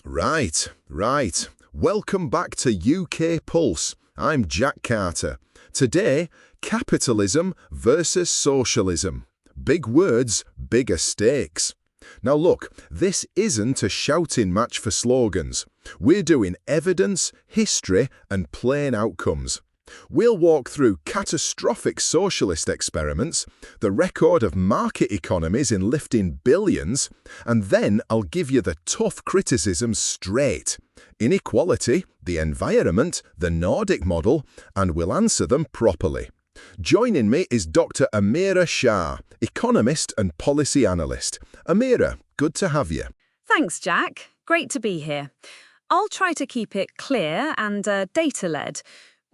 Right. Welcome back to UK Pulse. I'm Jack Carter. Today, capitalism versus socialism. Big words, bigger stakes. Now look, this isn't a shouting match for slogans. We're doing evidence, history, and plain outcomes. We'll walk through catastrophic socialist experiments, the record of market economies in lifting billions, and then I'll give you the tough criticisms straight. Inequality, the environment, the Nordic model, and we'll answer them properly. Joining me is Dr. Amamira Sha, economist and policy analyst. Amira, good to have you. Thanks, Jack. Great to be here. I'll try to keep it clear and data-led.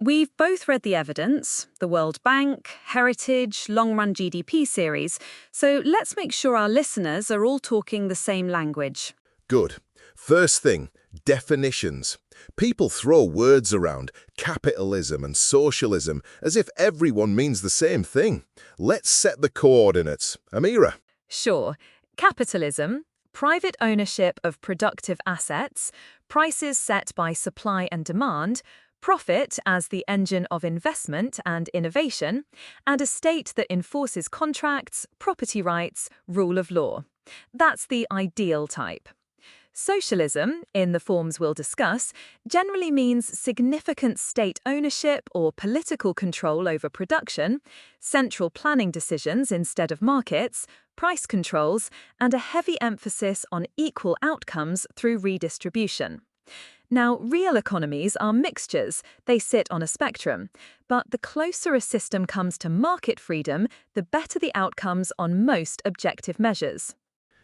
We've both read the evidence, the World Bank, Heritage, Long-Run GDP series, so let's make sure our listeners are all talking the same language. Good. First thing, definitions. People throw words around, capitalism and socialism, as if everyone means the same thing. Let's set the coordinates. Amira. Sure. Capitalism, private ownership of productive assets, prices set by supply and demand, profit as the engine of investment and innovation, and a state that enforces contracts, property rights, rule of law. That's the ideal type. Socialism, in the forms we'll discuss, generally means significant state ownership or political control over production, central planning decisions instead of markets, price controls, and a heavy emphasis on equal outcomes through redistribution. Now, real economies are mixtures. They sit on a spectrum. But the closer a system comes to market freedom, the better the outcomes on most objective measures.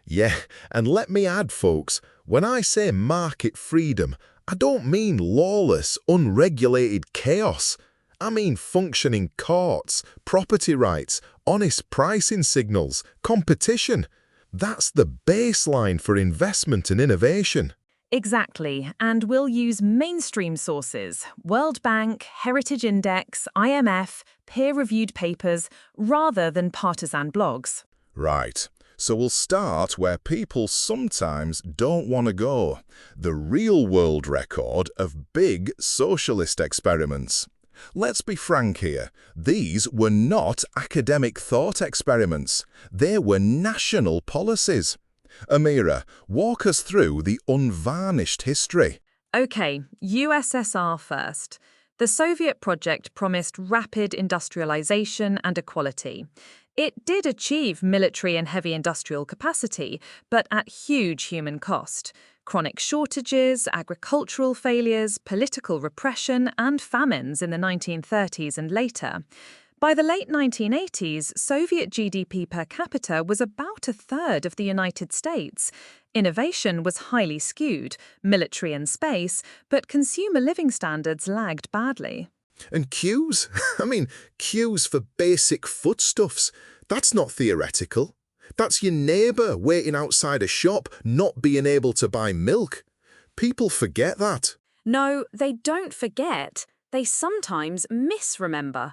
Yeah, and let me add, folks, when I say market freedom, I don't mean lawless, unregulated chaos. I mean functioning courts, property rights, honest pricing signals, competition. That's the baseline for investment and innovation. Exactly, and we'll use mainstream sources, World Bank, Heritage Index, IMF, peer-reviewed papers, rather than partisan blogs. Right. So we'll start where people sometimes don't want to go, the real-world record of big socialist experiments. Let's be frank here, these were not academic thought experiments, they were national policies. Amira, walk us through the unvarnished history. Okay, USSR first. The Soviet project promised rapid industrialization and equality. It did achieve military and heavy industrial capacity, but at huge human cost. Chronic shortages, agricultural failures, political repression, and famines in the 1930s and later. By the late 1980s, Soviet GDP per capita was about a third of the United States. Innovation was highly skewed, military and space, but consumer living standards lagged badly. And queues? Queues for basic foodstuffs. That's not theoretical. That's your neighbour waiting outside a shop, not being able to buy milk. People forget that. No, they don't forget. They sometimes misremember.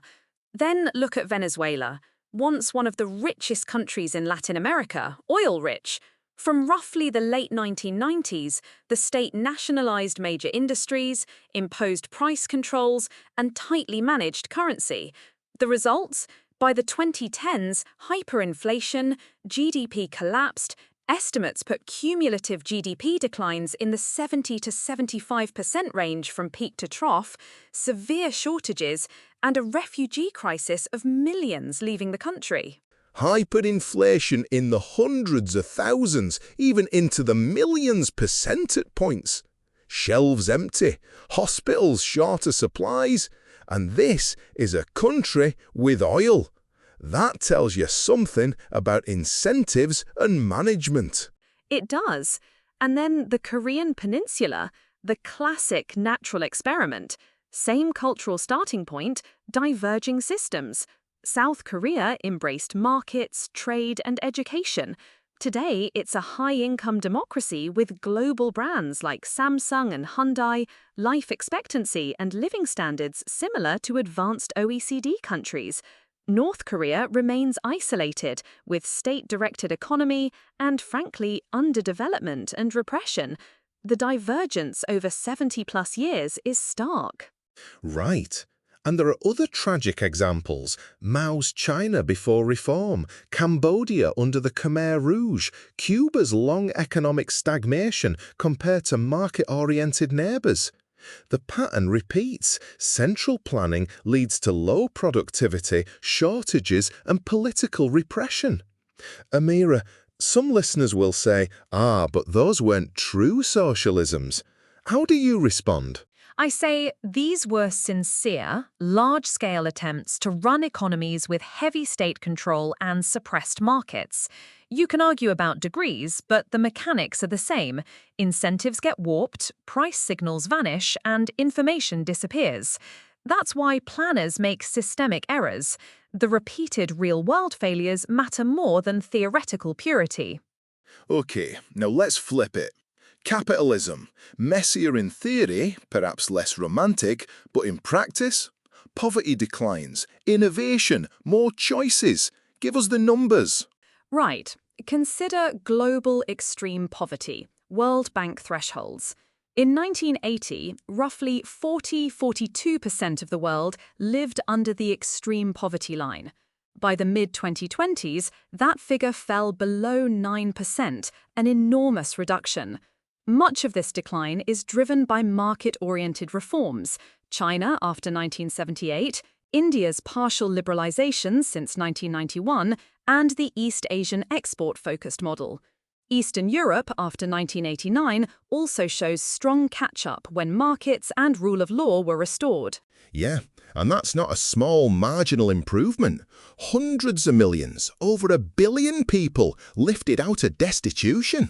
Then look at Venezuela, once one of the richest countries in Latin America, oil-rich. From roughly the late 1990s, the state nationalized major industries, imposed price controls, and tightly managed currency. The results? By the 2010s, hyperinflation, GDP collapsed, estimates put cumulative GDP declines in the 70 to 75% range from peak to trough, severe shortages, and a refugee crisis of millions leaving the country. Hyperinflation in the hundreds of thousands, even into the millions percentage points. Shelves empty, hospitals short of supplies, and this is a country with oil. That tells you something about incentives and management. It does. And then the Korean Peninsula, the classic natural experiment. Same cultural starting point, diverging systems. South Korea embraced markets, trade, and education. Today, it's a high-income democracy with global brands like Samsung and Hyundai, life expectancy and living standards similar to advanced OECD countries. North Korea remains isolated, with state-directed economy and, frankly, underdevelopment and repression. The divergence over 70+ years is stark. Right. And there are other tragic examples. Mao's China before reform, Cambodia under the Khmer Rouge, Cuba's long economic stagnation compared to market-oriented neighbours. The pattern repeats. Central planning leads to low productivity, shortages and political repression. Amira, some listeners will say, but those weren't true socialisms. How do you respond? I say these were sincere, large-scale attempts to run economies with heavy state control and suppressed markets. You can argue about degrees, but the mechanics are the same. Incentives get warped, price signals vanish, and information disappears. That's why planners make systemic errors. The repeated real-world failures matter more than theoretical purity. Okay, now let's flip it. Capitalism, messier in theory, perhaps less romantic, but in practice, poverty declines, innovation, more choices. Give us the numbers. Right. Consider global extreme poverty, World Bank thresholds. In 1980, roughly 42% of the world lived under the extreme poverty line. By the mid-2020s, that figure fell below 9%, an enormous reduction. Much of this decline is driven by market-oriented reforms. China after 1978, India's partial liberalization since 1991, and the East Asian export-focused model. Eastern Europe after 1989 also shows strong catch-up when markets and rule of law were restored. Yeah, and that's not a small marginal improvement. Hundreds of millions, over 1 billion people lifted out of destitution.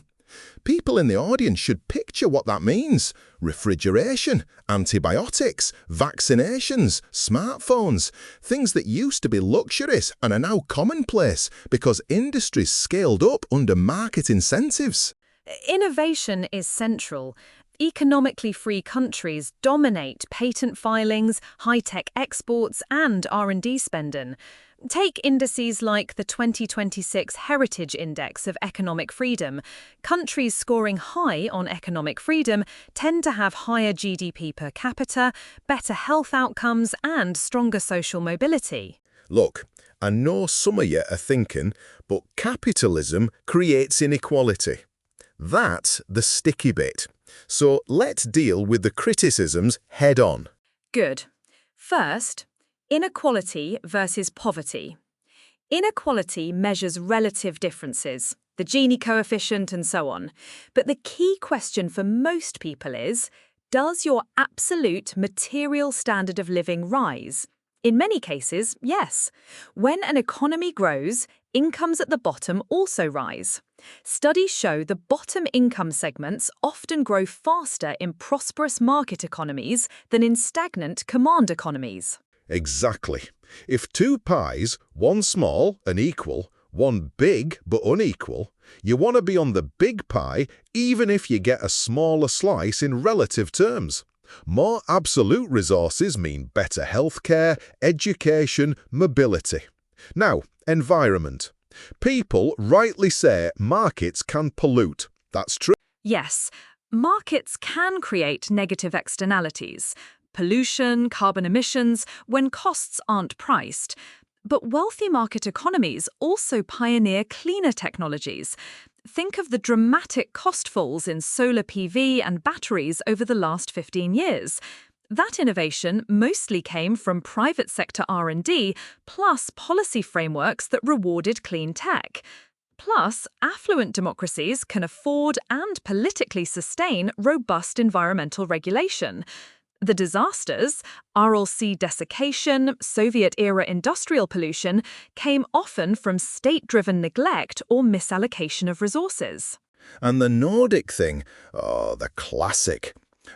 People in the audience should picture what that means. Refrigeration, antibiotics, vaccinations, smartphones, things that used to be luxuries and are now commonplace because industries scaled up under market incentives. Innovation is central. Economically free countries dominate patent filings, high-tech exports, and R&D spending. Take indices like the 2026 Heritage Index of Economic Freedom. Countries scoring high on economic freedom tend to have higher GDP per capita, better health outcomes, and stronger social mobility. Look, I know some of you are thinking, but capitalism creates inequality. That's the sticky bit. So let's deal with the criticisms head on. Good. First, inequality versus poverty. Inequality measures relative differences, the Gini coefficient and so on. But the key question for most people is, does your absolute material standard of living rise? In many cases, yes. When an economy grows, incomes at the bottom also rise. Studies show the bottom income segments often grow faster in prosperous market economies than in stagnant command economies. Exactly. If two pies, one small and equal, one big but unequal, you want to be on the big pie even if you get a smaller slice in relative terms. More absolute resources mean better healthcare, education, mobility. Now, environment. People rightly say markets can pollute. That's true. Yes, markets can create negative externalities, pollution, carbon emissions, when costs aren't priced. But wealthy market economies also pioneer cleaner technologies. Think of the dramatic cost falls in solar PV and batteries over the last 15 years. That innovation mostly came from private sector R&D, plus policy frameworks that rewarded clean tech. Plus, affluent democracies can afford and politically sustain robust environmental regulation. The disasters, Aral Sea desiccation, Soviet-era industrial pollution, came often from state-driven neglect or misallocation of resources. And the Nordic thing, the classic.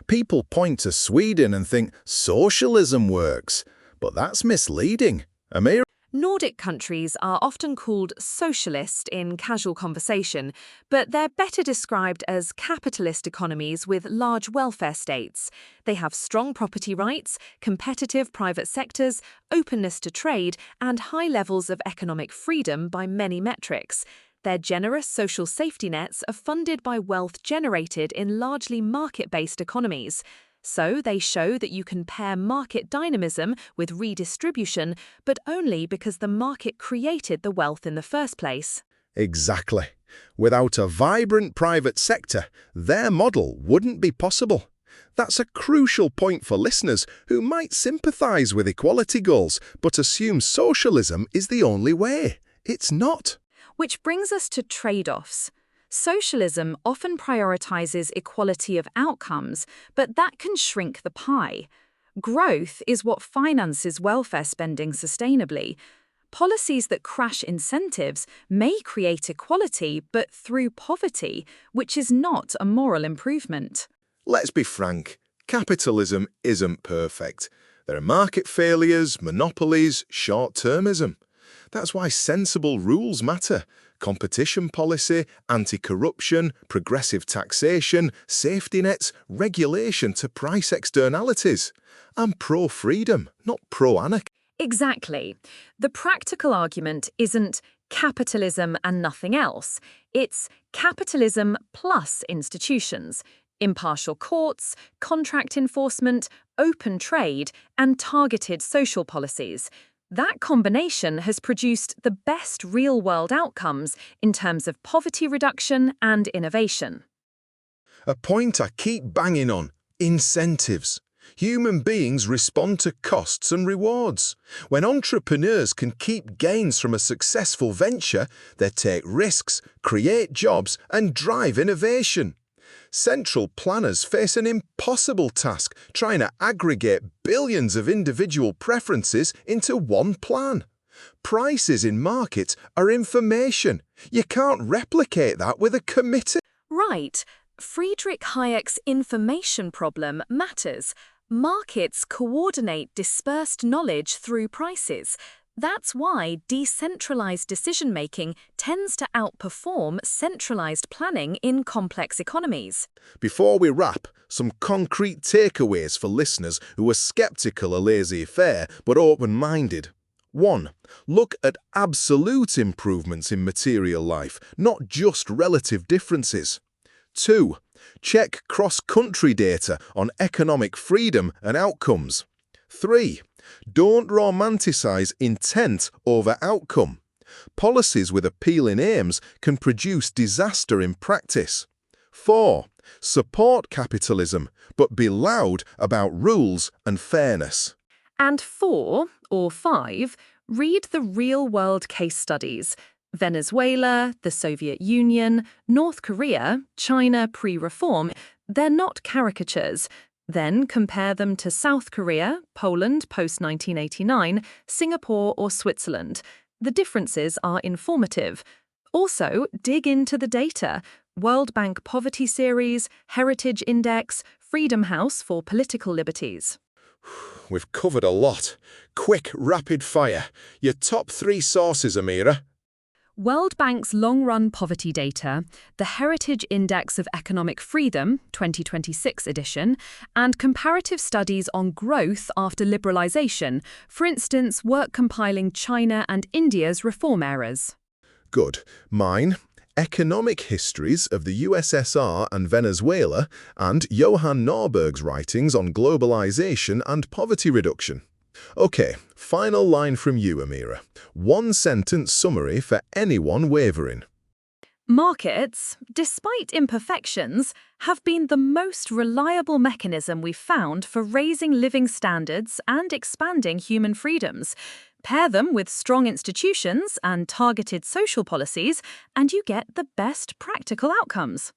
People point to Sweden and think socialism works, but that's misleading. Amira? Nordic countries are often called socialist in casual conversation, but they're better described as capitalist economies with large welfare states. They have strong property rights, competitive private sectors, openness to trade, and high levels of economic freedom by many metrics. Their generous social safety nets are funded by wealth generated in largely market-based economies. So they show that you can pair market dynamism with redistribution, but only because the market created the wealth in the first place. Exactly. Without a vibrant private sector, their model wouldn't be possible. That's a crucial point for listeners who might sympathize with equality goals but assume socialism is the only way. It's not. Which brings us to trade-offs. Socialism often prioritizes equality of outcomes, but that can shrink the pie. Growth is what finances welfare spending sustainably. Policies that crash incentives may create equality, but through poverty, which is not a moral improvement. Let's be frank, capitalism isn't perfect. There are market failures, monopolies, short-termism. That's why sensible rules matter. Competition policy, anti-corruption, progressive taxation, safety nets, regulation to price externalities. I'm pro-freedom, not pro-anarchy. Exactly. The practical argument isn't capitalism and nothing else. It's capitalism plus institutions, impartial courts, contract enforcement, open trade, and targeted social policies. That combination has produced the best real-world outcomes in terms of poverty reduction and innovation. A point I keep banging on: incentives. Human beings respond to costs and rewards. When entrepreneurs can keep gains from a successful venture, they take risks, create jobs, and drive innovation. Central planners face an impossible task trying to aggregate billions of individual preferences into one plan. Prices in markets are information. You can't replicate that with a committee. Right. Friedrich Hayek's information problem matters. Markets coordinate dispersed knowledge through prices. That's why decentralized decision-making tends to outperform centralized planning in complex economies. Before we wrap, some concrete takeaways for listeners who are skeptical of laissez-faire but open-minded. 1. Look at absolute improvements in material life, not just relative differences. 2. Check cross-country data on economic freedom and outcomes. 3. Don't romanticize intent over outcome. Policies with appealing aims can produce disaster in practice. 4. Support capitalism, but be loud about rules and fairness. And 4 or 5, read the real-world case studies. Venezuela, the Soviet Union, North Korea, China pre-reform, they're not caricatures. Then compare them to South Korea, Poland post-1989, Singapore or Switzerland. The differences are informative. Also, dig into the data. World Bank Poverty Series, Heritage Index, Freedom House for Political Liberties. We've covered a lot. Quick, rapid fire. Your top 3 sources, Amira. World Bank's long-run poverty data, the Heritage Index of Economic Freedom, 2026 edition, and comparative studies on growth after liberalization, for instance, work compiling China and India's reform eras. Good. Mine: Economic Histories of the USSR and Venezuela, and Johann Norberg's writings on globalization and poverty reduction. Okay, final line from you, Amira. 1-sentence summary for anyone wavering. Markets, despite imperfections, have been the most reliable mechanism we've found for raising living standards and expanding human freedoms. Pair them with strong institutions and targeted social policies, and you get the best practical outcomes.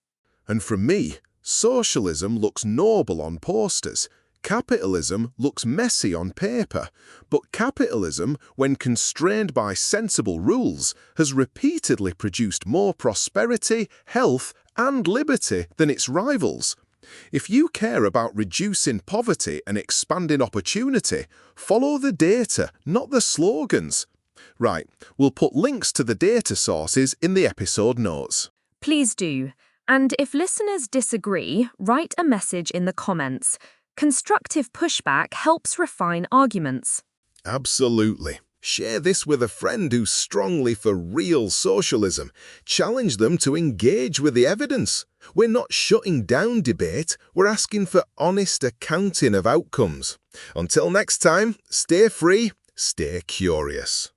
And from me, socialism looks noble on posters. Capitalism looks messy on paper, but capitalism, when constrained by sensible rules, has repeatedly produced more prosperity, health, and liberty than its rivals. If you care about reducing poverty and expanding opportunity, follow the data, not the slogans. Right, we'll put links to the data sources in the episode notes. Please do. And if listeners disagree, write a message in the comments. Constructive pushback helps refine arguments. Absolutely. Share this with a friend who's strongly for real socialism. Challenge them to engage with the evidence. We're not shutting down debate, we're asking for honest accounting of outcomes. Until next time, stay free, stay curious.